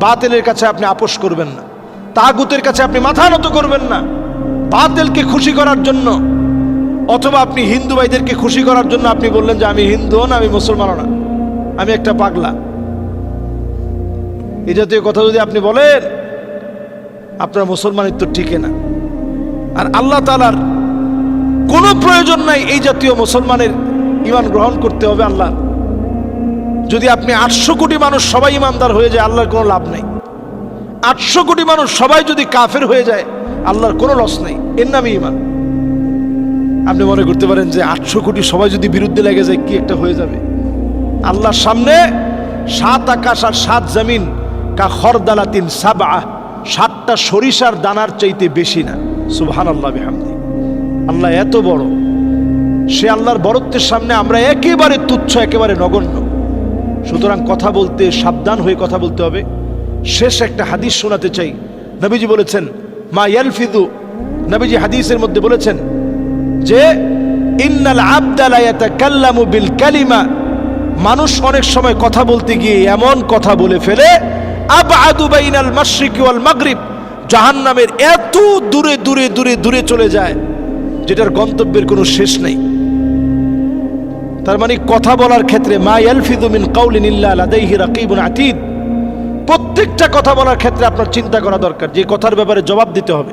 বাতিলের কাছে আপনি আপোষ করবেন না, তাগুতের কাছে আপনি মাথা নত করবেন না বাতিলকে খুশি করার জন্য। অথবা আপনি হিন্দু ভাইদেরকে খুশি করার জন্য আপনি বললেন যে আমি হিন্দুও না, আমি মুসলমানও না, আমি একটা পাগলা। এই জাতীয় কথা যদি আপনি বলেন, আপনার মুসলমানিত্ব টিকে না। আর আল্লাহ তাআলার কোনো প্রয়োজন নাই এই জাতীয় মুসলমানের ঈমান গ্রহণ করতে হবে আল্লাহ। যদি আপনি 800 কোটি মানুষ সবাই ঈমানদার হয়ে যায়, আল্লাহর কোনো লাভ নেই। 800 কোটি মানুষ সবাই যদি কাফের হয়ে যায়, আল্লাহর কোনো লস নেই, এর নামই ঈমান। আপনি মনে করতে পারেন যে 800 কোটি সবাই যদি বিরুদ্ধে লেগে যায় কি একটা হয়ে যাবে। আল্লাহর সামনে 7 আকাশ আর 7 জমিন কা খরদালাতিন সাবআ, 7টা সরিষার দানার চাইতে বেশি না। সুবহানাল্লাহ বিহামদি। আল্লাহ এত বড়, সে আল্লাহর বড়ত্বের সামনে আমরা একেবারে তুচ্ছ, একেবারে নগণ্য। সুতরাং কথা বলতে সাবধান হয়ে কথা বলতে হবে। শেষ একটা হাদিস শোনাতে চাই। নবীজি বলেছেন মা ইয়ালফিযু, নবীজি হাদিসের মধ্যে বলেছেন যে ইন্নাল আবদা লা ইয়াতাকাল্লামু বিল কালিমা, মানুষ অনেক সময় কথা বলতে গিয়ে এমন কথা বলে ফেলে আবআদু বাইনাল মাশরিকি ওয়াল মাগরিব, জাহান্নামের এত দূরে দূরে দূরে দূরে চলে যায় যেটার গন্তব্যের কোনো শেষ নেই। তার মানে কথা বলার ক্ষেত্রে মা ইয়ালফিযু মিন কাউলিন ইল্লা লাদাইহি রাকিবুন আতীদ, প্রত্যেকটা কথা বলার ক্ষেত্রে আপনার চিন্তা করা দরকার যে কথার ব্যাপারে জবাব দিতে হবে।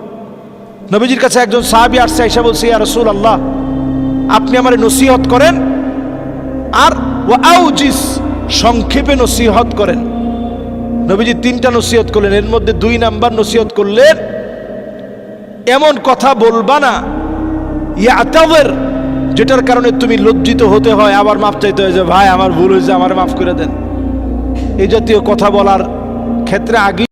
নবীজির কাছে একজন সাহাবী আসছে, আয়েশা বলছে ইয়া রাসূলুল্লাহ, আপনি আমারে নসিহত করেন আর ওয়া আউজিস, সংক্ষেপে নসিহত করেন। নবীজি 3টা নসিহত করলেন, এর মধ্যে 2 নাম্বার নসিহত করলেন এমন কথা বলবা না ইয়াতাযির, যেটার কারণে তুমি লজ্জিত হতে হয়, আবার মাফ চাইতে হয় যে ভাই আমার ভুল হয়েছে, আমার মাফ করে দেন। এই জাতীয় কথা বলার ক্ষেত্রে আগে